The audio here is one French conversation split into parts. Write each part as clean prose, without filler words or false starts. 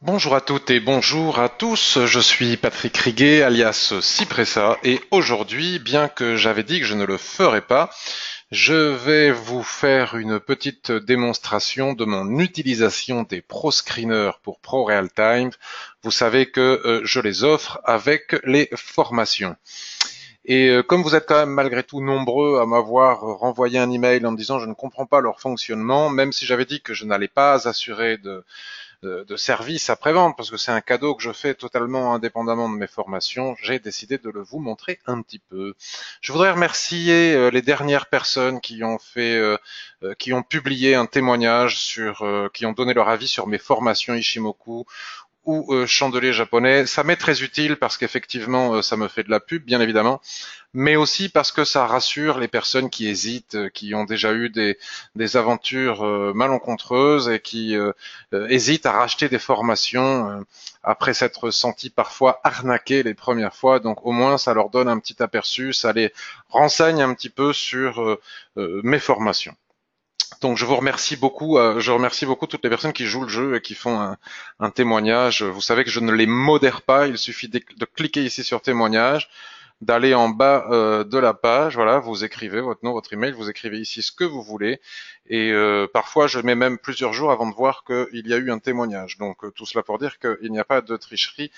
Bonjour à toutes et bonjour à tous, je suis Patrick Riguet alias Cipressa et aujourd'hui, bien que j'avais dit que je ne le ferais pas, je vais vous faire une petite démonstration de mon utilisation des ProScreeners pour ProRealTime. Vous savez que je les offre avec les formations. Et comme vous êtes quand même malgré tout nombreux à m'avoir renvoyé un email en me disant je ne comprends pas leur fonctionnement, même si j'avais dit que je n'allais pas assurer de service après-vente, parce que c'est un cadeau que je fais totalement indépendamment de mes formations, j'ai décidé de le vous montrer un petit peu. Je voudrais remercier les dernières personnes qui ont publié un témoignage qui ont donné leur avis sur mes formations Ishimoku ou chandelier japonais. Ça m'est très utile parce qu'effectivement, ça me fait de la pub, bien évidemment, mais aussi parce que ça rassure les personnes qui hésitent, qui ont déjà eu des aventures malencontreuses et qui hésitent à racheter des formations après s'être sentis parfois arnaqués les premières fois. Donc au moins, ça leur donne un petit aperçu, ça les renseigne un petit peu sur mes formations. Donc je vous remercie beaucoup, je remercie beaucoup toutes les personnes qui jouent le jeu et qui font un témoignage. Vous savez que je ne les modère pas, il suffit de cliquer ici sur témoignage, d'aller en bas de la page, voilà, vous écrivez votre nom, votre email, vous écrivez ici ce que vous voulez, et parfois je mets même plusieurs jours avant de voir qu'il y a eu un témoignage. Donc tout cela pour dire qu'il n'y a pas de tricherie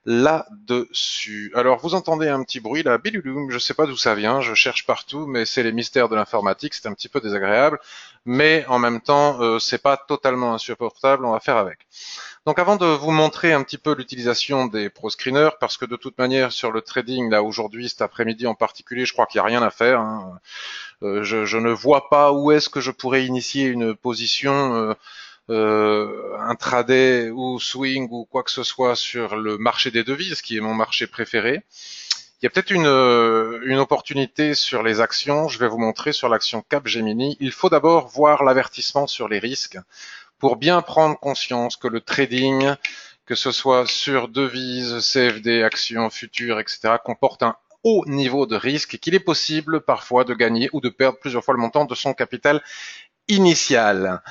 là-dessus. Alors vous entendez un petit bruit là, bilouloum, je sais pas d'où ça vient, je cherche partout, mais c'est les mystères de l'informatique, c'est un petit peu désagréable, mais en même temps c'est pas totalement insupportable, on va faire avec. Donc avant de vous montrer un petit peu l'utilisation des ProScreeners, parce que de toute manière sur le trading là aujourd'hui, cet après-midi en particulier, je crois qu'il n'y a rien à faire, hein. Je ne vois pas où est-ce que je pourrais initier une position intraday ou swing ou quoi que ce soit sur le marché des devises, qui est mon marché préféré. Il y a peut-être une opportunité sur les actions. Je vais vous montrer sur l'action Capgemini. Il faut d'abord voir l'avertissement sur les risques pour bien prendre conscience que le trading, que ce soit sur devises, CFD, actions, futures, etc., comporte un haut niveau de risque et qu'il est possible parfois de gagner ou de perdre plusieurs fois le montant de son capital initial.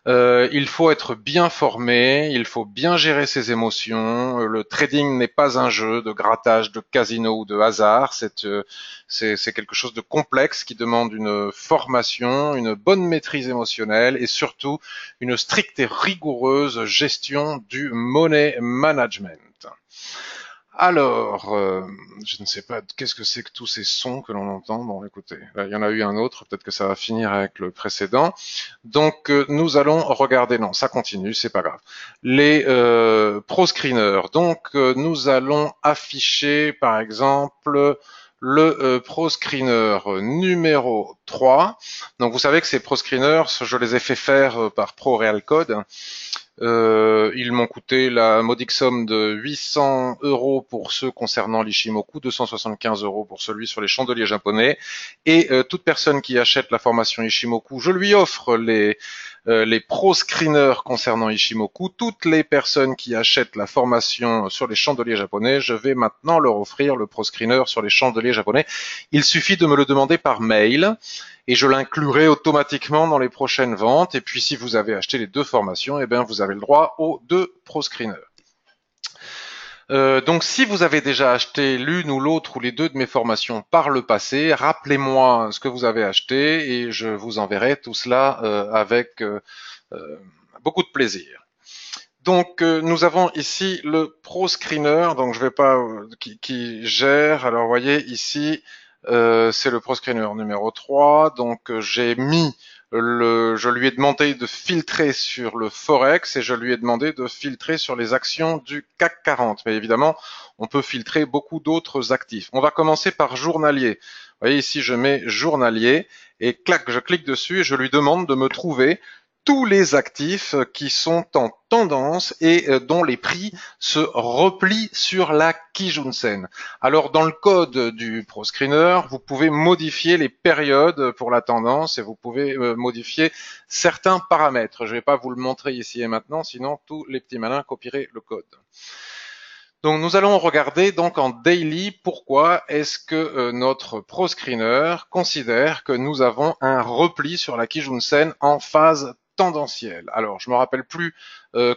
Il faut être bien formé, il faut bien gérer ses émotions. Le trading n'est pas un jeu de grattage, de casino ou de hasard. C'est quelque chose de complexe qui demande une formation, une bonne maîtrise émotionnelle et surtout une stricte et rigoureuse gestion du money management. Alors, je ne sais pas, qu'est-ce que c'est que tous ces sons que l'on entend? Bon, écoutez, il y en a eu un autre, peut-être que ça va finir avec le précédent. Donc, nous allons regarder, non, ça continue, c'est pas grave. Les pro-screeners, donc nous allons afficher, par exemple, le pro-screener numéro 3. Donc, vous savez que ces pro-screeners, je les ai fait faire par ProRealCode. Ils m'ont coûté la modique somme de 800 euros pour ceux concernant l'Ishimoku, 275 euros pour celui sur les chandeliers japonais. Et toute personne qui achète la formation Ishimoku, je lui offre les pro screeners concernant Ishimoku. Toutes les personnes qui achètent la formation sur les chandeliers japonais, je vais maintenant leur offrir le pro screener sur les chandeliers japonais. Il suffit de me le demander par mail et je l'inclurai automatiquement dans les prochaines ventes. Et puis si vous avez acheté les deux formations, eh bien vous avez le droit aux deux pro screeners. Donc si vous avez déjà acheté l'une ou l'autre ou les deux de mes formations par le passé, rappelez-moi ce que vous avez acheté et je vous enverrai tout cela avec beaucoup de plaisir. Donc nous avons ici le Pro Screener, donc je vais pas qui gère. Alors vous voyez ici c'est le Pro Screener numéro 3. Donc j'ai mis je lui ai demandé de filtrer sur le Forex et je lui ai demandé de filtrer sur les actions du CAC 40. Mais évidemment, on peut filtrer beaucoup d'autres actifs. On va commencer par journalier. Vous voyez ici, je mets journalier et clac, je clique dessus et je lui demande de me trouver tous les actifs qui sont en tendance et dont les prix se replient sur la Kijun-sen. Alors dans le code du ProScreener, vous pouvez modifier les périodes pour la tendance et vous pouvez modifier certains paramètres. Je ne vais pas vous le montrer ici et maintenant, sinon tous les petits malins copieraient le code. Donc nous allons regarder donc en daily pourquoi est-ce que notre ProScreener considère que nous avons un repli sur la Kijun-sen en phase tendanciel. Alors, je me rappelle plus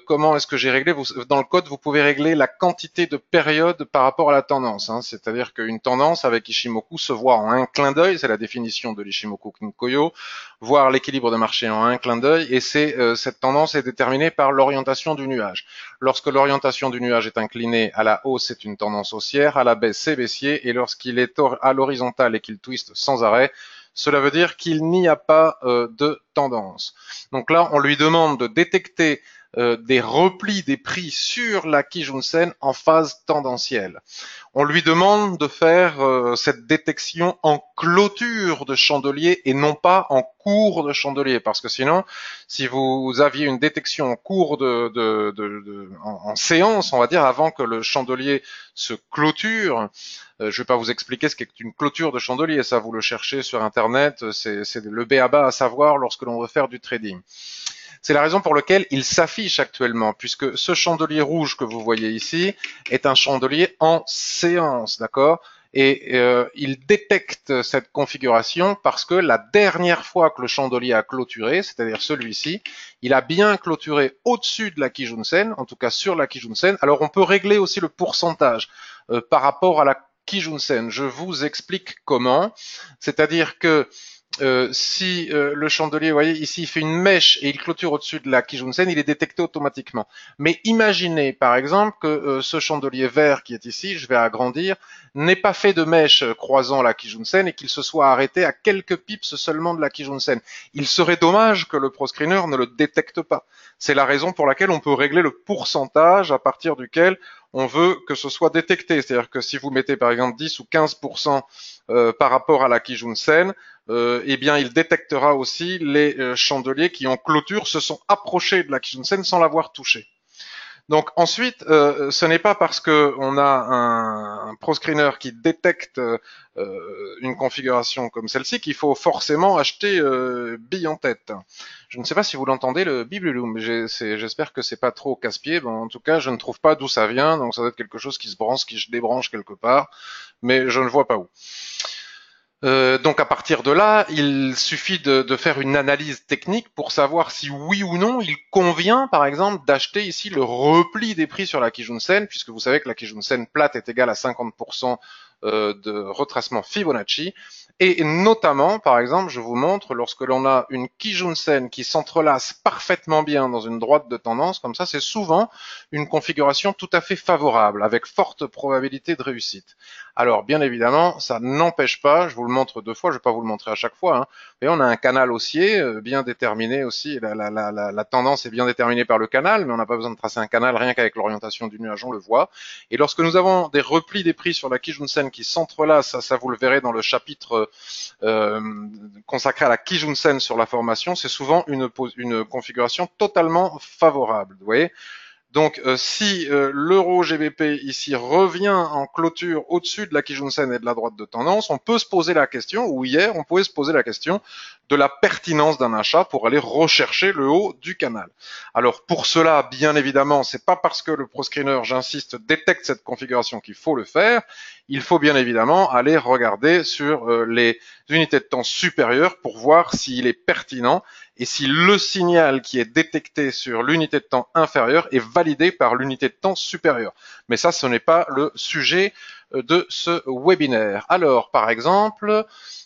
comment est-ce que j'ai réglé. Dans le code, vous pouvez régler la quantité de périodes par rapport à la tendance. Hein. C'est-à-dire qu'une tendance avec Ishimoku se voit en un clin d'œil, c'est la définition de l'Ishimoku Kinkoyo, voir l'équilibre de marché en un clin d'œil, et cette tendance est déterminée par l'orientation du nuage. Lorsque l'orientation du nuage est inclinée à la hausse, c'est une tendance haussière, à la baisse, c'est baissier, et lorsqu'il est à l'horizontale et qu'il twiste sans arrêt, cela veut dire qu'il n'y a pas de tendance. Donc là, on lui demande de détecter des replis des prix sur la Kijun-sen en phase tendancielle. On lui demande de faire cette détection en clôture de chandelier et non pas en cours de chandelier, parce que sinon, si vous aviez une détection en cours en séance, on va dire, avant que le chandelier se clôture, je ne vais pas vous expliquer ce qu'est une clôture de chandelier, ça vous le cherchez sur internet, c'est le b.a.-ba à savoir lorsque l'on veut faire du trading. C'est la raison pour laquelle il s'affiche actuellement, puisque ce chandelier rouge que vous voyez ici est un chandelier en séance, d'accord ? Et il détecte cette configuration parce que la dernière fois que le chandelier a clôturé, c'est-à-dire celui-ci, il a bien clôturé au-dessus de la Kijun-sen, en tout cas sur la Kijun-sen. Alors on peut régler aussi le pourcentage par rapport à la Kijun-sen. Je vous explique comment. C'est-à-dire que si le chandelier, vous voyez, ici, il fait une mèche et il clôture au-dessus de la Kijun-sen, il est détecté automatiquement. Mais imaginez, par exemple, que ce chandelier vert qui est ici, je vais agrandir, n'ait pas fait de mèche croisant la Kijun-sen et qu'il se soit arrêté à quelques pips seulement de la Kijun-sen. Il serait dommage que le proscreener ne le détecte pas. C'est la raison pour laquelle on peut régler le pourcentage à partir duquel on veut que ce soit détecté. C'est-à-dire que si vous mettez par exemple 10 ou 15% par rapport à la Kijun-sen, eh bien, il détectera aussi les chandeliers qui en clôture se sont approchés de la Kijun-sen sans l'avoir touché. Donc ensuite, ce n'est pas parce qu'on a un proscreener qui détecte une configuration comme celle-ci qu'il faut forcément acheter bille en tête. Je ne sais pas si vous l'entendez, le biblulum, mais j'espère que c'est pas trop casse-pied. Bon, en tout cas, je ne trouve pas d'où ça vient, donc ça doit être quelque chose qui se branche, qui se débranche quelque part, mais je ne vois pas où. Donc à partir de là, il suffit de faire une analyse technique pour savoir si oui ou non il convient, par exemple, d'acheter ici le repli des prix sur la Kijun-sen, puisque vous savez que la Kijun-sen plate est égale à 50% de retracement Fibonacci. Et notamment, par exemple, je vous montre, lorsque l'on a une Kijun-sen qui s'entrelace parfaitement bien dans une droite de tendance, comme ça, c'est souvent une configuration tout à fait favorable, avec forte probabilité de réussite. Alors, bien évidemment, ça n'empêche pas, je vous le montre deux fois, je ne vais pas vous le montrer à chaque fois, hein, mais on a un canal haussier bien déterminé aussi, la tendance est bien déterminée par le canal, mais on n'a pas besoin de tracer un canal, rien qu'avec l'orientation du nuage, on le voit. Et lorsque nous avons des replis des prix sur la Kijun-sen qui s'entrelacent, ça vous le verrez dans le chapitre consacré à la Kijun-sen sur la formation, c'est souvent une configuration totalement favorable, vous voyez. Donc, si l'euro GBP ici revient en clôture au-dessus de la Kijun-sen et de la droite de tendance, on peut se poser la question, ou hier, on pouvait se poser la question de la pertinence d'un achat pour aller rechercher le haut du canal. Alors, pour cela, bien évidemment, c'est pas parce que le proscreener, j'insiste, détecte cette configuration qu'il faut le faire. Il faut bien évidemment aller regarder sur les unités de temps supérieures pour voir s'il est pertinent et si le signal qui est détecté sur l'unité de temps inférieure est validé par l'unité de temps supérieure. Mais ça, ce n'est pas le sujet de ce webinaire. Alors, par exemple,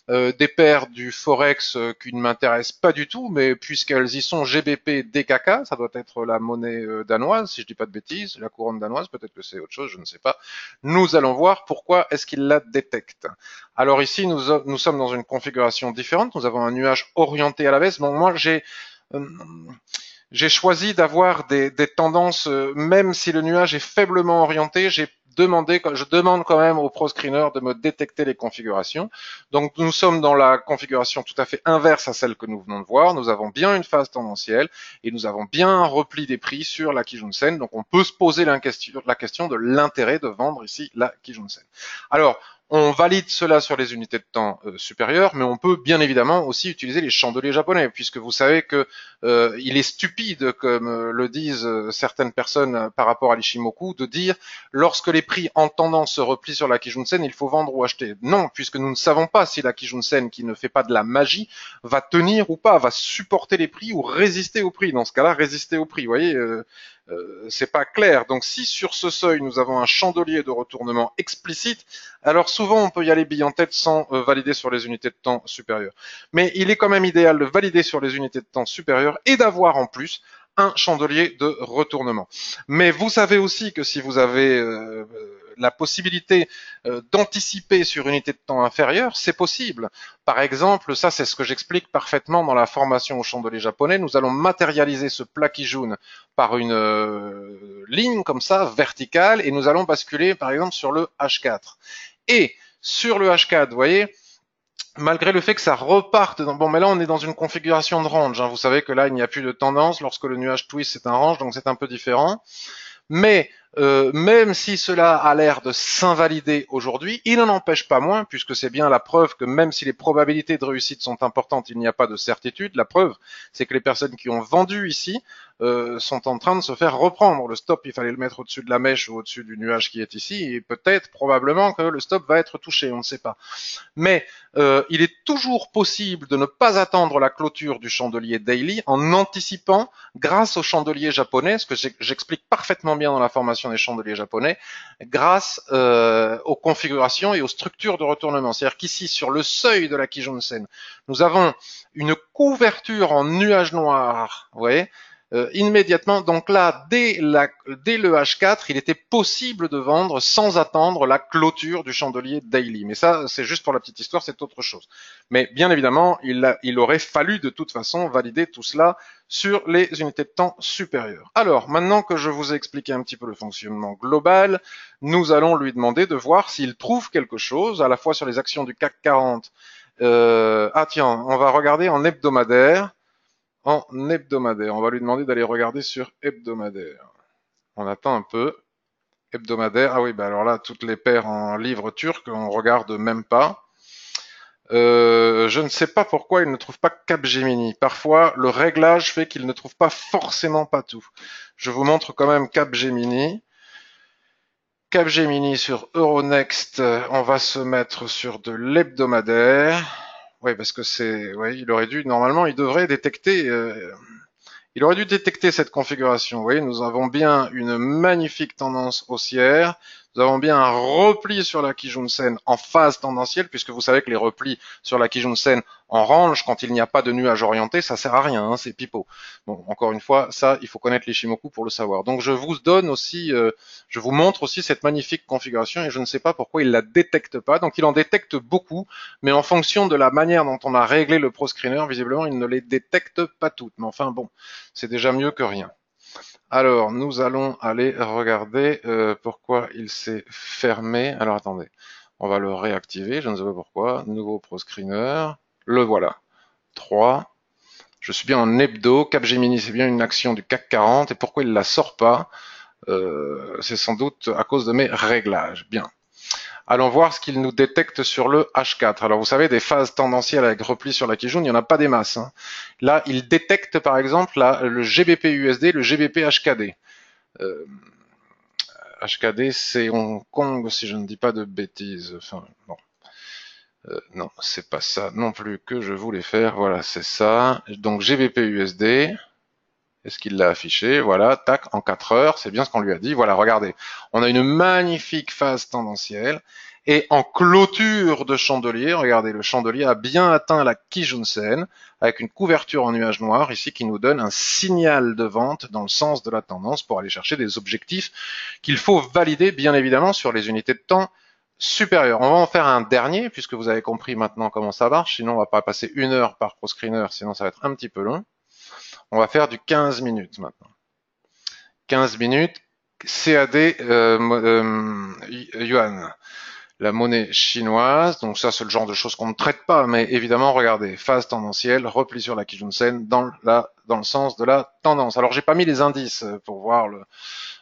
des paires du Forex qui ne m'intéressent pas du tout, mais puisqu'elles y sont GBP DKK, ça doit être la monnaie danoise, si je dis pas de bêtises, la couronne danoise, peut-être que c'est autre chose, je ne sais pas. Nous allons voir pourquoi est-ce qu'il la détecte. Alors ici, nous sommes dans une configuration différente, nous avons un nuage orienté à la baisse. Bon, moi, j'ai choisi d'avoir des tendances, même si le nuage est faiblement orienté, je demande quand même au proscreener de me détecter les configurations. Donc nous sommes dans la configuration tout à fait inverse à celle que nous venons de voir. Nous avons bien une phase tendancielle et nous avons bien un repli des prix sur la Kijun-sen. Donc on peut se poser la question de l'intérêt de vendre ici la Kijun-sen. Alors, On valide cela sur les unités de temps supérieures, mais on peut bien évidemment aussi utiliser les chandeliers japonais, puisque vous savez que il est stupide, comme le disent certaines personnes par rapport à l'Ishimoku, de dire lorsque les prix en tendance se replient sur la Kijun-sen, il faut vendre ou acheter. Non, puisque nous ne savons pas si la Kijun-sen, qui ne fait pas de la magie, va tenir ou pas, va supporter les prix ou résister au prix. Dans ce cas-là, résister au prix. Vous voyez, c'est pas clair. Donc si sur ce seuil nous avons un chandelier de retournement explicite, alors souvent on peut y aller bille en tête sans valider sur les unités de temps supérieures. Mais il est quand même idéal de valider sur les unités de temps supérieures et d'avoir en plus un chandelier de retournement. Mais vous savez aussi que si vous avez la possibilité d'anticiper sur une unité de temps inférieure, c'est possible. Par exemple, ça c'est ce que j'explique parfaitement dans la formation au chandelier japonais, nous allons matérialiser ce plat Kijun par une ligne comme ça, verticale, et nous allons basculer par exemple sur le H4. Et sur le H4, vous voyez, malgré le fait que ça reparte bon, mais là on est dans une configuration de range, hein. Vous savez que là il n'y a plus de tendance, lorsque le nuage twist c'est un range, donc c'est un peu différent. Mais même si cela a l'air de s'invalider aujourd'hui, il n'en empêche pas moins, puisque c'est bien la preuve que même si les probabilités de réussite sont importantes, il n'y a pas de certitude. La preuve, c'est que les personnes qui ont vendu ici sont en train de se faire reprendre. Le stop, il fallait le mettre au-dessus de la mèche ou au-dessus du nuage qui est ici, et peut-être, probablement, que le stop va être touché, on ne sait pas. Mais il est toujours possible de ne pas attendre la clôture du chandelier daily en anticipant, grâce au chandelier japonais, ce que j'explique parfaitement bien dans la formation des chandeliers japonais, grâce aux configurations et aux structures de retournement. C'est-à-dire qu'ici, sur le seuil de la Kijun-sen, nous avons une couverture en nuage noir, vous voyez, immédiatement. Donc là, dès le H4, il était possible de vendre sans attendre la clôture du chandelier daily. Mais ça, c'est juste pour la petite histoire, c'est autre chose. Mais bien évidemment, il aurait fallu de toute façon valider tout cela sur les unités de temps supérieures. Alors, maintenant que je vous ai expliqué un petit peu le fonctionnement global, nous allons lui demander de voir s'il trouve quelque chose, à la fois sur les actions du CAC 40. Ah tiens, on va regarder en hebdomadaire. En hebdomadaire. On va lui demander d'aller regarder sur hebdomadaire. On attend un peu. Hebdomadaire. Ah oui, bah alors là, toutes les paires en livres turcs, on regarde même pas. Je ne sais pas pourquoi il ne trouve pas Capgemini. Parfois, le réglage fait qu'il ne trouve pas forcément pas tout. Je vous montre quand même Capgemini. Capgemini sur Euronext, on va se mettre sur de l'hebdomadaire. Oui, parce que c'est, ouais, il aurait dû, normalement, il devrait détecter, il aurait dû détecter cette configuration. Vous voyez, nous avons bien une magnifique tendance haussière. Nous avons bien un repli sur la Kijun-sen en phase tendancielle, puisque vous savez que les replis sur la Kijun-sen en range, quand il n'y a pas de nuage orienté, ça sert à rien, hein, c'est pipeau. Bon, encore une fois, ça, il faut connaître l'Ishimoku pour le savoir. Donc, je vous donne aussi, je vous montre aussi cette magnifique configuration, et je ne sais pas pourquoi il la détecte pas. Donc, il en détecte beaucoup, mais en fonction de la manière dont on a réglé le ProScreener, visiblement, il ne les détecte pas toutes. Mais enfin, bon, c'est déjà mieux que rien. Alors, nous allons aller regarder pourquoi il s'est fermé. Alors, attendez, on va le réactiver, je ne sais pas pourquoi. Nouveau ProScreener, le voilà. 3. Je suis bien en hebdo. Capgemini, c'est bien une action du CAC 40. Et pourquoi il ne la sort pas c'est sans doute à cause de mes réglages. Bien. Allons voir ce qu'il nous détecte sur le H4. Alors vous savez, des phases tendancielles avec repli sur la Kijun, il n'y en a pas des masses, hein. Là, il détecte par exemple le GBP USD, le GBP HKD. HKD, c'est Hong Kong, si je ne dis pas de bêtises. Enfin, bon. Non, c'est pas ça non plus que je voulais faire. Voilà, c'est ça. Donc GBP USD. Est-ce qu'il l'a affiché? Voilà, tac, en 4 heures, c'est bien ce qu'on lui a dit. Voilà, regardez, on a une magnifique phase tendancielle. Et en clôture de chandelier, regardez, le chandelier a bien atteint la Kijun-sen avec une couverture en nuage noir ici qui nous donne un signal de vente dans le sens de la tendance pour aller chercher des objectifs qu'il faut valider bien évidemment sur les unités de temps supérieures. On va en faire un dernier puisque vous avez compris maintenant comment ça marche. Sinon, on va pas passer 1 heure par ProScreener, sinon ça va être un petit peu long. On va faire du 15 minutes maintenant. 15 minutes, CAD yuan, la monnaie chinoise. Donc ça, c'est le genre de choses qu'on ne traite pas, mais évidemment, regardez, phase tendancielle, repli sur la Kijun-sen dans le sens de la tendance. Alors, j'ai pas mis les indices pour voir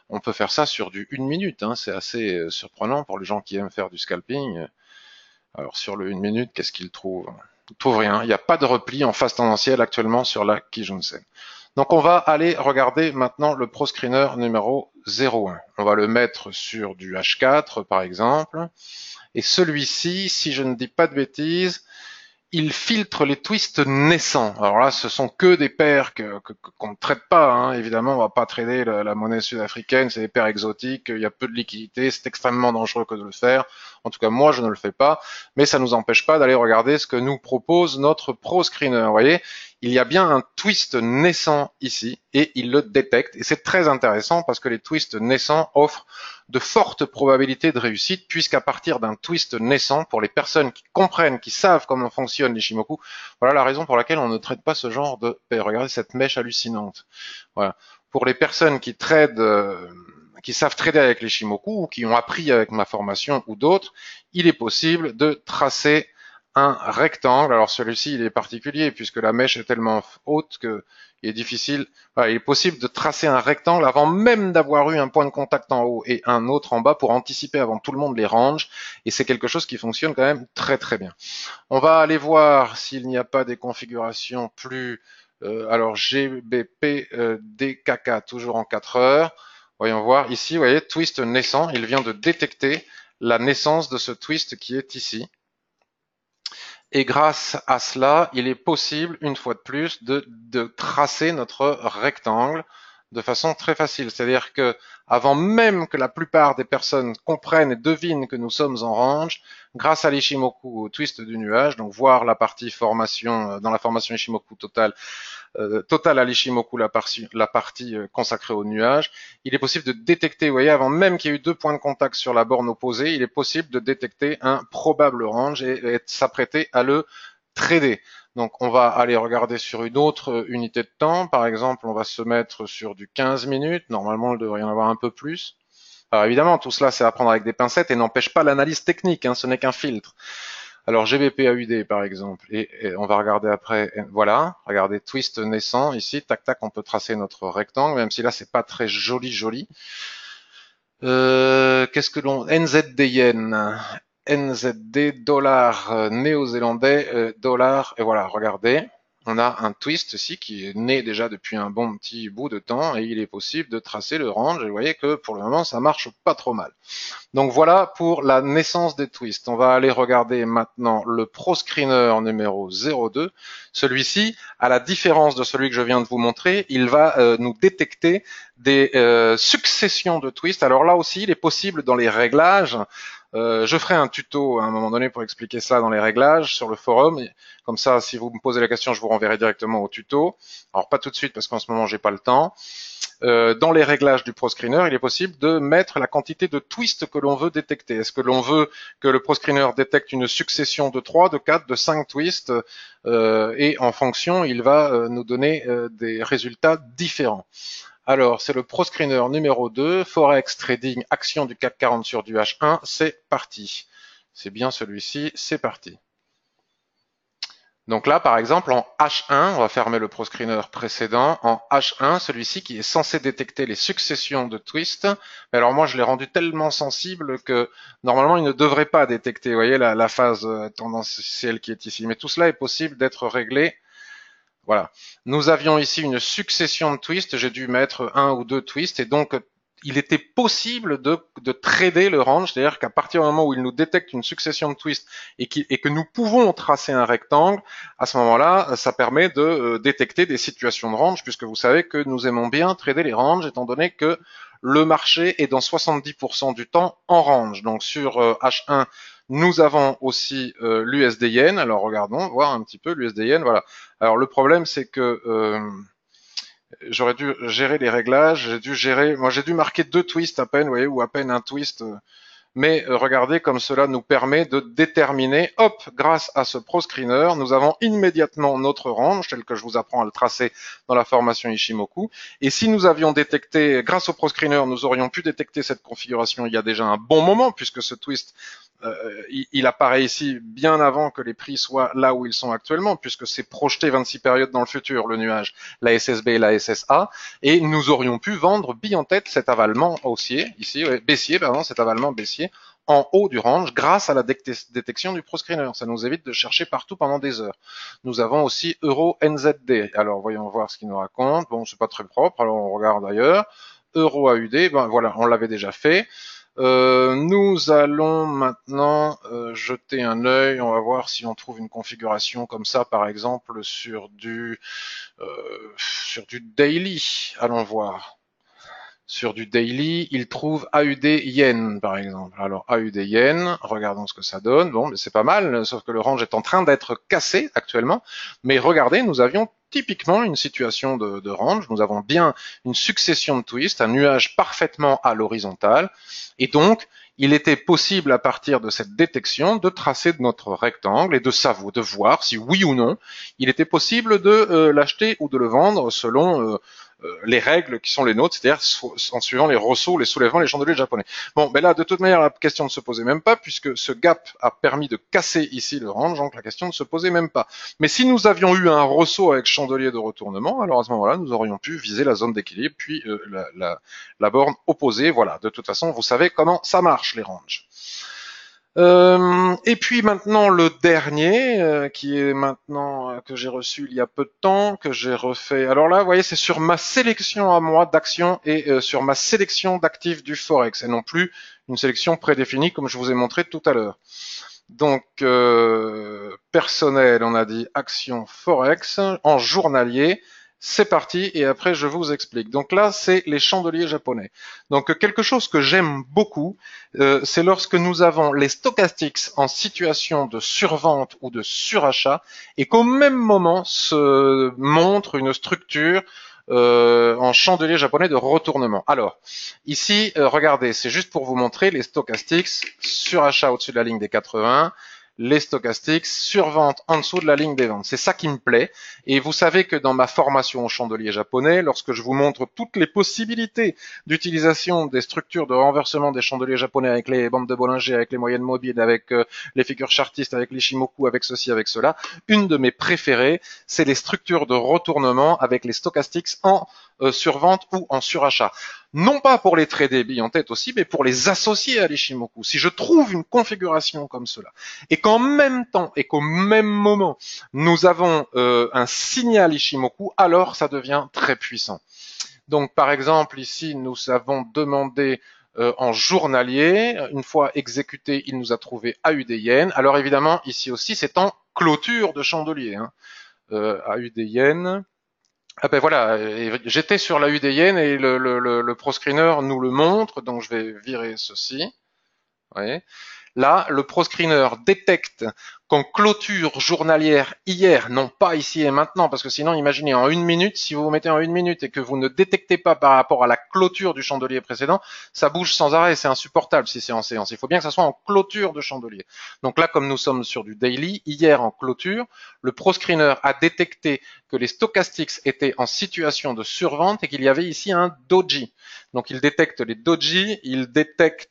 on peut faire ça sur du 1 minute, hein. C'est assez surprenant pour les gens qui aiment faire du scalping. Alors sur le 1 minute, qu'est-ce qu'il trouve? Il trouve rien. Il n'y a pas de repli en phase tendancielle actuellement sur la Kijun-sen. Donc on va aller regarder maintenant le ProScreener numéro 01. On va le mettre sur du H4 par exemple. Et celui-ci, si je ne dis pas de bêtises, il filtre les twists naissants. Alors là, ce sont que des paires qu'on ne traite pas, hein. Évidemment, on va pas trader la monnaie sud-africaine, c'est des paires exotiques, il y a peu de liquidité, c'est extrêmement dangereux que de le faire. En tout cas, moi, je ne le fais pas, mais ça nous empêche pas d'aller regarder ce que nous propose notre ProScreener. Vous voyez, il y a bien un twist naissant ici, et il le détecte, et c'est très intéressant parce que les twists naissants offrent de fortes probabilités de réussite, puisqu'à partir d'un twist naissant, pour les personnes qui comprennent, qui savent comment fonctionne l'Ishimoku, voilà la raison pour laquelle on ne traite pas ce genre de paire. Regardez cette mèche hallucinante. Voilà. Pour les personnes qui tradent, qui savent trader avec l'Ishimoku, ou qui ont appris avec ma formation ou d'autres, il est possible de tracer un rectangle. Alors celui-ci, il est particulier puisque la mèche est tellement haute que il est difficile. Voilà, il est possible de tracer un rectangle avant même d'avoir eu un point de contact en haut et un autre en bas pour anticiper avant tout le monde les ranges. Et c'est quelque chose qui fonctionne quand même très très bien. On va aller voir s'il n'y a pas des configurations plus... alors GBP DKK, toujours en 4 heures. Voyons voir ici, vous voyez, twist naissant. Il vient de détecter la naissance de ce twist qui est ici. Et grâce à cela, il est possible, une fois de plus, de tracer notre rectangle de façon très facile. C'est-à-dire que avant même que la plupart des personnes comprennent et devinent que nous sommes en range, grâce à l'Ishimoku au twist du nuage, donc voir la partie formation, dans la formation Ishimoku totale, Total à l'Ishimoku, la partie consacrée au nuage, il est possible de détecter, vous voyez, avant même qu'il y ait eu 2 points de contact sur la borne opposée, il est possible de détecter un probable range et s'apprêter à le trader. Donc on va aller regarder sur une autre unité de temps, par exemple on va se mettre sur du 15 minutes, normalement il devrait y en avoir un peu plus. Alors évidemment tout cela c'est à prendre avec des pincettes et n'empêche pas l'analyse technique, hein, ce n'est qu'un filtre. Alors GBP AUD par exemple, et on va regarder après, voilà, regardez twist naissant ici, tac tac, on peut tracer notre rectangle, même si là c'est pas très joli. Qu'est-ce que l'on... NZD yen, NZD dollar néo-zélandais, dollar, et voilà, regardez. On a un twist ici qui est né déjà depuis un bon petit bout de temps et il est possible de tracer le range et vous voyez que pour le moment ça marche pas trop mal. Donc voilà pour la naissance des twists. On va aller regarder maintenant le ProScreener numéro 02. Celui-ci, à la différence de celui que je viens de vous montrer, il va nous détecter des successions de twists. Alors là aussi, il est possible dans les réglages, je ferai un tuto à un moment donné pour expliquer ça dans les réglages sur le forum. Comme ça, si vous me posez la question, je vous renverrai directement au tuto. Alors pas tout de suite parce qu'en ce moment, j'ai pas le temps. Dans les réglages du ProScreener, il est possible de mettre la quantité de twists que l'on veut détecter. Est-ce que l'on veut que le ProScreener détecte une succession de 3, de 4, de 5 twists et en fonction, il va nous donner des résultats différents. Alors, c'est le ProScreener numéro 2, Forex Trading, action du CAC 40 sur du H1, c'est parti. C'est bien celui-ci, c'est parti. Donc là, par exemple, en H1, on va fermer le ProScreener précédent, en H1, celui-ci qui est censé détecter les successions de twists. Mais alors moi, je l'ai rendu tellement sensible que normalement, il ne devrait pas détecter, vous voyez, la phase tendancielle qui est ici. Mais tout cela est possible d'être réglé. Voilà. Nous avions ici une succession de twists. J'ai dû mettre 1 ou 2 twists et donc il était possible de trader le range, c'est-à-dire qu'à partir du moment où il nous détecte une succession de twists et que nous pouvons tracer un rectangle, à ce moment-là, ça permet de détecter des situations de range, puisque vous savez que nous aimons bien trader les ranges, étant donné que le marché est dans 70% du temps en range. Donc sur H1, nous avons aussi l'USD Yen. Alors regardons, voir un petit peu l'USD Yen. Voilà. Alors le problème, c'est que j'aurais dû gérer les réglages, moi j'ai dû marquer 2 twists à peine, vous voyez, ou à peine un twist. Mais regardez comme cela nous permet de déterminer, hop, grâce à ce ProScreener, nous avons immédiatement notre range, tel que je vous apprends à le tracer dans la formation Ishimoku. Et si nous avions détecté, grâce au ProScreener, nous aurions pu détecter cette configuration il y a déjà un bon moment, puisque ce twist il apparaît ici bien avant que les prix soient là où ils sont actuellement, puisque c'est projeté 26 périodes dans le futur, le nuage, la SSB et la SSA, et nous aurions pu vendre bille en tête cet avalement haussier, ici, baissier, pardon, cet avalement baissier, en haut du range grâce à la détection du proscreener. Ça nous évite de chercher partout pendant des heures. Nous avons aussi Euro NZD. Alors voyons voir ce qu'il nous raconte. Bon, c'est pas très propre, alors on regarde ailleurs. Euro AUD, ben voilà, on l'avait déjà fait. Nous allons maintenant jeter un œil, on va voir si on trouve une configuration comme ça, par exemple sur du daily. Allons voir. Sur du daily, il trouve AUD Yen, par exemple. Alors AUD Yen, regardons ce que ça donne. Bon, mais c'est pas mal, sauf que le range est en train d'être cassé actuellement. Mais regardez, nous avions typiquement une situation de range. Nous avons bien une succession de twists, un nuage parfaitement à l'horizontale. Et donc, il était possible à partir de cette détection de tracer notre rectangle et de savoir, de voir si oui ou non, il était possible de l'acheter ou de le vendre selon les règles qui sont les nôtres, c'est-à-dire en suivant les ressauts, les soulèvements, les chandeliers japonais. Bon, ben là, de toute manière, la question ne se posait même pas, puisque ce gap a permis de casser ici le range, donc la question ne se posait même pas. Mais si nous avions eu un ressaut avec chandelier de retournement, alors à ce moment-là, nous aurions pu viser la zone d'équilibre, puis la borne opposée. Voilà, de toute façon, vous savez comment ça marche, les ranges. Et puis maintenant le dernier qui est maintenant que j'ai reçu il y a peu de temps, que j'ai refait. Alors là, vous voyez, c'est sur ma sélection à moi d'actions et sur ma sélection d'actifs du forex et non plus une sélection prédéfinie comme je vous ai montré tout à l'heure. Donc personnel, on a dit action forex en journalier. C'est parti et après je vous explique. Donc là, c'est les chandeliers japonais. Donc quelque chose que j'aime beaucoup, c'est lorsque nous avons les stochastics en situation de survente ou de surachat et qu'au même moment se montre une structure en chandelier japonais de retournement. Alors, ici, regardez, c'est juste pour vous montrer les stochastics surachat au-dessus de la ligne des 80, les stochastics survente en dessous de la ligne des ventes. C'est ça qui me plaît. Et vous savez que dans ma formation au chandelier japonais, lorsque je vous montre toutes les possibilités d'utilisation des structures de renversement des chandeliers japonais avec les bandes de Bollinger, avec les moyennes mobiles, avec les figures chartistes, avec l'Ishimoku, avec ceci, avec cela, une de mes préférées, c'est les structures de retournement avec les stochastics en survente ou en surachat. Non pas pour les trader billes en tête aussi, mais pour les associer à l'Ishimoku. Si je trouve une configuration comme cela, et qu'en même temps et qu'au même moment, nous avons un signal Ishimoku, alors ça devient très puissant. Donc par exemple, ici, nous avons demandé en journalier, une fois exécuté, il nous a trouvé AUD Yen. Alors évidemment, ici aussi, c'est en clôture de chandelier. Hein. AUD Yen. Ah ben voilà, j'étais sur la UDN et le proscreener nous le montre, donc je vais virer ceci. Vous voyez. Là, le proscreener détecte qu'en clôture journalière hier, non pas ici et maintenant, parce que sinon, imaginez en une minute, si vous vous mettez en une minute et que vous ne détectez pas par rapport à la clôture du chandelier précédent, ça bouge sans arrêt, c'est insupportable si c'est en séance. Il faut bien que ça soit en clôture de chandelier. Donc là, comme nous sommes sur du daily, hier en clôture, le proscreener a détecté que les stochastics étaient en situation de survente et qu'il y avait ici un doji. Donc il détecte les doji, il détecte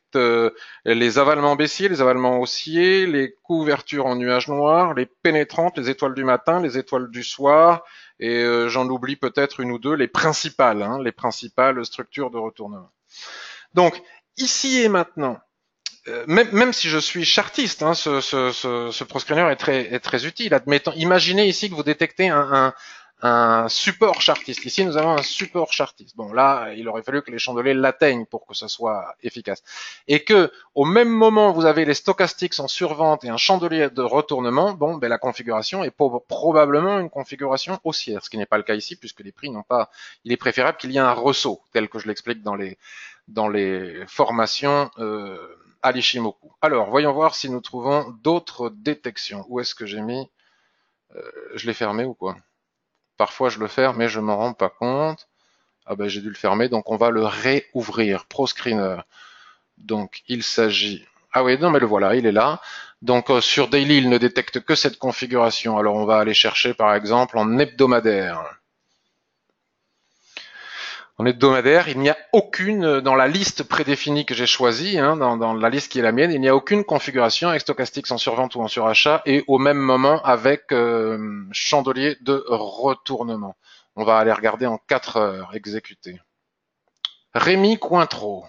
les avalements baissiers, les avalements haussiers, les couvertures en nuages noirs, les pénétrantes, les étoiles du matin, les étoiles du soir, et j'en oublie peut-être une ou deux, les principales structures de retournement. Donc, ici et maintenant, même si je suis chartiste, hein, ce proscreener est très utile. Admettons, imaginez ici que vous détectez un support chartiste. Ici, nous avons un support chartiste. Bon, là, il aurait fallu que les chandeliers l'atteignent pour que ça soit efficace. Et que, au même moment, vous avez les stochastics en survente et un chandelier de retournement, bon, ben, la configuration est probablement une configuration haussière, ce qui n'est pas le cas ici, puisque les prix n'ont pas, il est préférable qu'il y ait un ressaut, tel que je l'explique dans les formations, à l'Ishimoku. Alors, voyons voir si nous trouvons d'autres détections. Où est-ce que j'ai mis je l'ai fermé ou quoi? Parfois je le ferme, mais je m'en rends pas compte. Ah ben j'ai dû le fermer, donc on va le réouvrir. ProScreener. Donc il s'agit... Ah oui, non mais le voilà, il est là. Donc sur Daily, il ne détecte que cette configuration. Alors on va aller chercher par exemple en hebdomadaire. En hebdomadaire, il n'y a aucune, dans la liste prédéfinie que j'ai choisie, hein, dans la liste qui est la mienne, il n'y a aucune configuration avec stochastics en survente ou en surachat et au même moment avec chandelier de retournement. On va aller regarder en 4 heures, exécuté. Rémi Cointreau.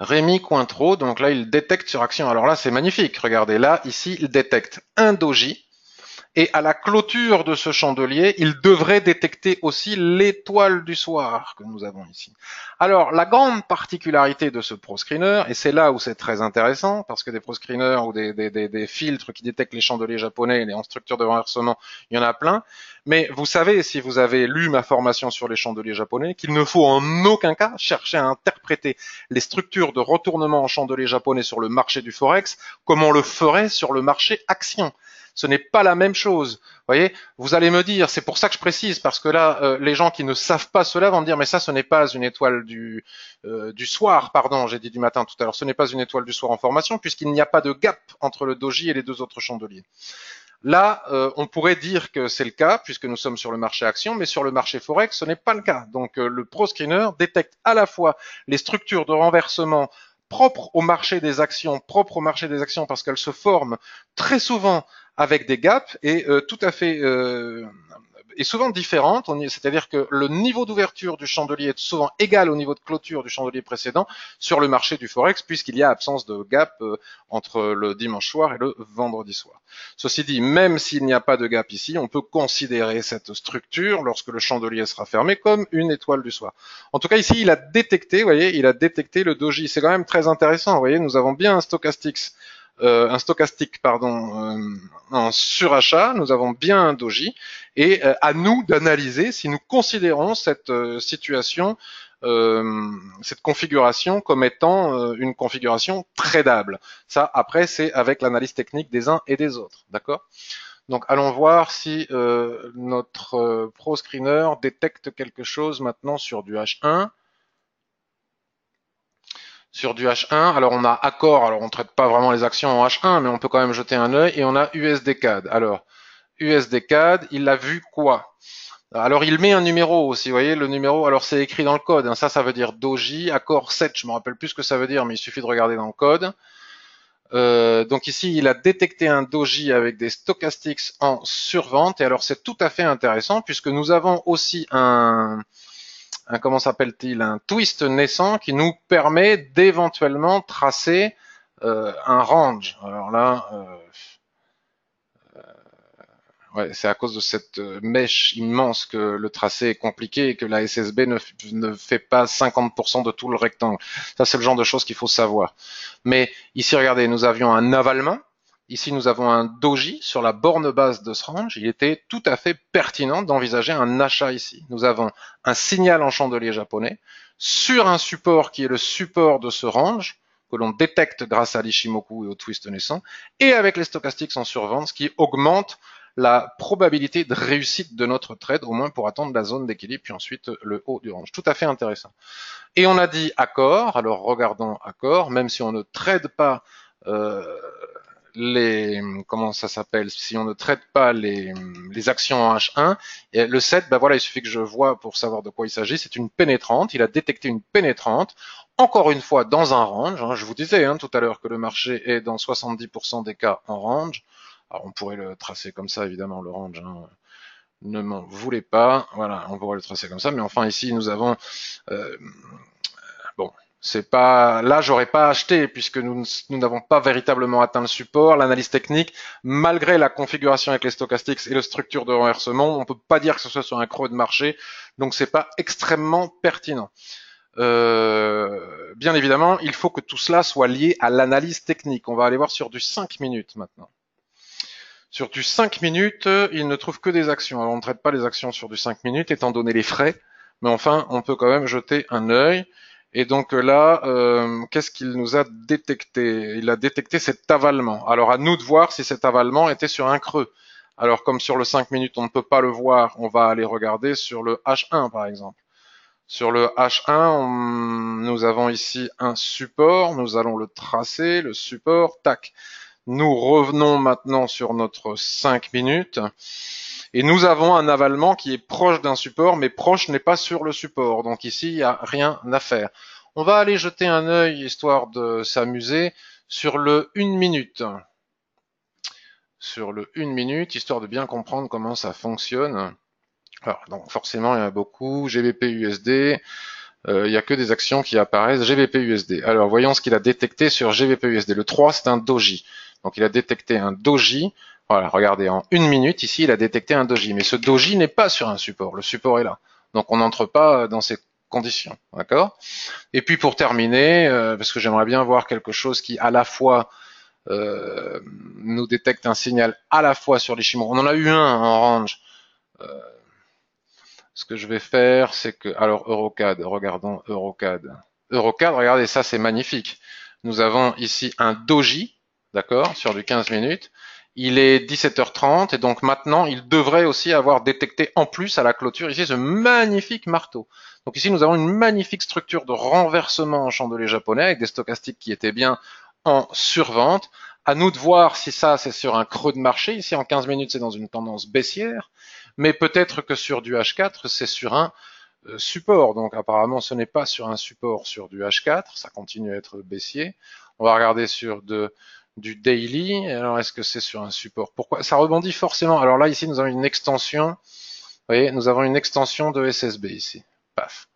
Rémi Cointreau, donc là il détecte sur action. Alors là c'est magnifique, regardez, là ici il détecte un doji, et à la clôture de ce chandelier, il devrait détecter aussi l'étoile du soir que nous avons ici. Alors, la grande particularité de ce proscreener, et c'est là où c'est très intéressant, parce que des proscreeners ou des filtres qui détectent les chandeliers japonais et en structure de renversement, il y en a plein. Mais vous savez, si vous avez lu ma formation sur les chandeliers japonais, qu'il ne faut en aucun cas chercher à interpréter les structures de retournement en chandelier japonais sur le marché du Forex comme on le ferait sur le marché action. Ce n'est pas la même chose. Vous voyez, vous allez me dire, c'est pour ça que je précise, parce que là, les gens qui ne savent pas cela vont me dire, mais ça, ce n'est pas une étoile du soir, pardon, j'ai dit du matin tout à l'heure, ce n'est pas une étoile du soir en formation, puisqu'il n'y a pas de gap entre le doji et les deux autres chandeliers. Là, on pourrait dire que c'est le cas, puisque nous sommes sur le marché action, mais sur le marché forex, ce n'est pas le cas. Donc, le ProScreener détecte à la fois les structures de renversement propres au marché des actions, parce qu'elles se forment très souvent avec des gaps et tout à fait est souvent différente, c'est-à-dire que le niveau d'ouverture du chandelier est souvent égal au niveau de clôture du chandelier précédent sur le marché du Forex, puisqu'il y a absence de gap entre le dimanche soir et le vendredi soir. Ceci dit, même s'il n'y a pas de gap ici, on peut considérer cette structure, lorsque le chandelier sera fermé, comme une étoile du soir. En tout cas, ici, il a détecté, vous voyez, il a détecté le doji. C'est quand même très intéressant, vous voyez, nous avons bien un stochastique en surachat, nous avons bien un doji, et à nous d'analyser si nous considérons cette situation, cette configuration comme étant une configuration tradable. Ça, après, c'est avec l'analyse technique des uns et des autres, d'accord? Donc, allons voir si notre ProScreener détecte quelque chose maintenant sur du H1. Sur du H1, alors on a Accor, alors on traite pas vraiment les actions en H1, mais on peut quand même jeter un œil, et on a USD-CAD. Alors, USD-CAD, il a vu quoi? Alors il met un numéro aussi, vous voyez, le numéro, alors c'est écrit dans le code, hein, ça veut dire Doji, Accor 7, je me rappelle plus ce que ça veut dire, mais il suffit de regarder dans le code. Donc ici, il a détecté un doji avec des stochastics en survente, et alors c'est tout à fait intéressant, puisque nous avons aussi comment s'appelle-t-il, un twist naissant qui nous permet d'éventuellement tracer un range. Alors là, ouais, c'est à cause de cette mèche immense que le tracé est compliqué et que la SSB ne fait pas 50% de tout le rectangle. Ça, c'est le genre de choses qu'il faut savoir. Mais ici, regardez, nous avions un avalement. Ici, nous avons un doji sur la borne basse de ce range. Il était tout à fait pertinent d'envisager un achat ici. Nous avons un signal en chandelier japonais sur un support qui est le support de ce range, que l'on détecte grâce à l'Ishimoku et au twist naissant, et avec les stochastiques en survente, ce qui augmente la probabilité de réussite de notre trade, au moins pour attendre la zone d'équilibre, puis ensuite le haut du range. Tout à fait intéressant. Et on a dit accord, alors regardons accord, même si on ne trade pas comment ça s'appelle, si on ne traite pas les actions en H1, et le 7, ben voilà, il suffit que je vois pour savoir de quoi il s'agit, c'est une pénétrante, il a détecté une pénétrante, encore une fois dans un range, hein, je vous disais tout à l'heure que le marché est dans 70% des cas en range, alors on pourrait le tracer comme ça évidemment le range, ne m'en voulez pas, voilà, on pourrait le tracer comme ça, mais enfin ici nous avons bon, c'est pas là, j'aurais pas acheté puisque nous n'avons pas véritablement atteint le support. L'analyse technique, malgré la configuration avec les stochastics et la structure de renversement, on peut pas dire que ce soit sur un creux de marché, donc c'est pas extrêmement pertinent. Bien évidemment, il faut que tout cela soit lié à l'analyse technique. On va aller voir sur du 5 minutes maintenant. Sur du 5 minutes, il ne trouve que des actions. Alors on ne traite pas les actions sur du 5 minutes étant donné les frais, mais enfin on peut quand même jeter un œil. Et donc là, qu'est-ce qu'il nous a détecté? Il a détecté cet avalement. Alors à nous de voir si cet avalement était sur un creux. Alors comme sur le 5 minutes on ne peut pas le voir, on va aller regarder sur le H1 par exemple. Sur le H1, nous avons ici un support, nous allons le tracer, le support, tac. Nous revenons maintenant sur notre 5 minutes et nous avons un avalement qui est proche d'un support, mais proche n'est pas sur le support. Donc ici, il n'y a rien à faire. On va aller jeter un œil, histoire de s'amuser, sur le 1 minute. Sur le 1 minute, histoire de bien comprendre comment ça fonctionne. Alors, donc forcément, il y en a beaucoup. GBP USD, il n'y a que des actions qui apparaissent GBP-USD. Alors, voyons ce qu'il a détecté sur GBP-USD. Le 3, c'est un doji. Donc, il a détecté un doji. Voilà, regardez, en 1 minute, ici, il a détecté un doji. Mais ce doji n'est pas sur un support. Le support est là. Donc, on n'entre pas dans ces conditions. D'accord? Et puis, pour terminer, parce que j'aimerais bien voir quelque chose qui, à la fois, nous détecte un signal à la fois sur l'Ishimoku. On en a eu un en range. Ce que je vais faire, c'est que, alors Eurocad, regardons Eurocad. Eurocad, regardez, ça c'est magnifique. Nous avons ici un doji, d'accord, sur du 15 minutes. Il est 17h30 et donc maintenant il devrait aussi avoir détecté en plus à la clôture ici ce magnifique marteau. Donc ici nous avons une magnifique structure de renversement en chandelier japonais avec des stochastiques qui étaient bien en survente. À nous de voir si ça c'est sur un creux de marché. Ici en 15 minutes c'est dans une tendance baissière, mais peut-être que sur du H4 c'est sur un support. Donc apparemment ce n'est pas sur un support sur du H4, ça continue à être baissier. On va regarder sur du daily. Alors est-ce que c'est sur un support? Pourquoi? Ça rebondit forcément. Alors là ici nous avons une extension. Vous voyez, nous avons une extension de SSB ici. Paf,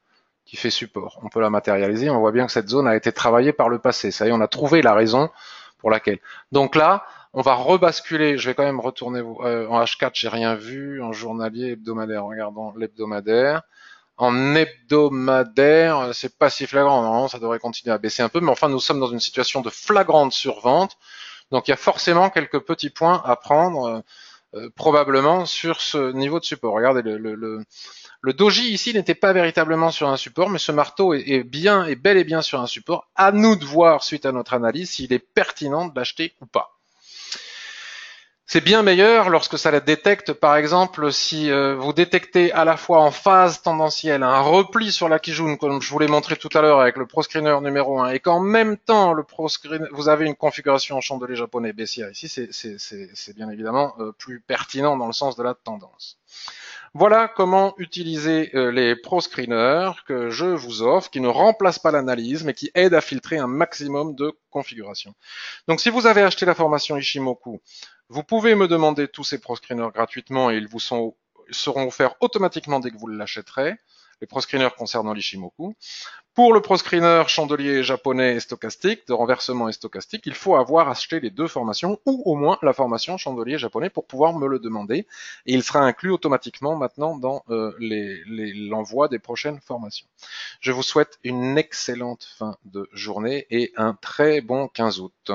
qui fait support. On peut la matérialiser. On voit bien que cette zone a été travaillée par le passé. Ça y est, on a trouvé la raison pour laquelle. Donc là, on va rebasculer. Je vais quand même retourner en H4. J'ai rien vu en journalier hebdomadaire. Regardons l'hebdomadaire. En hebdomadaire, c'est pas si flagrant. Normalement, ça devrait continuer à baisser un peu, mais enfin, nous sommes dans une situation de flagrante survente. Donc, il y a forcément quelques petits points à prendre, probablement sur ce niveau de support. Regardez, le doji ici n'était pas véritablement sur un support, mais ce marteau est bel et bien sur un support. À nous de voir, suite à notre analyse, s'il est pertinent de l'acheter ou pas. C'est bien meilleur lorsque ça la détecte, par exemple, si vous détectez à la fois en phase tendancielle un repli sur la Kijun, comme je vous l'ai montré tout à l'heure avec le proscreener numéro 1, et qu'en même temps vous avez une configuration en chandelier japonais baissière ici, c'est bien évidemment plus pertinent dans le sens de la tendance. Voilà comment utiliser les proscreeners que je vous offre, qui ne remplacent pas l'analyse, mais qui aident à filtrer un maximum de configurations. Donc si vous avez acheté la formation Ishimoku, vous pouvez me demander tous ces proscreeners gratuitement et ils vous seront offerts automatiquement dès que vous l'achèterez, les proscreeners concernant l'Ishimoku. Pour le proscreener chandelier japonais et stochastique, de renversement et stochastique, il faut avoir acheté les deux formations ou au moins la formation chandelier japonais pour pouvoir me le demander. Et il sera inclus automatiquement maintenant dans l'envoi des prochaines formations. Je vous souhaite une excellente fin de journée et un très bon 15 août.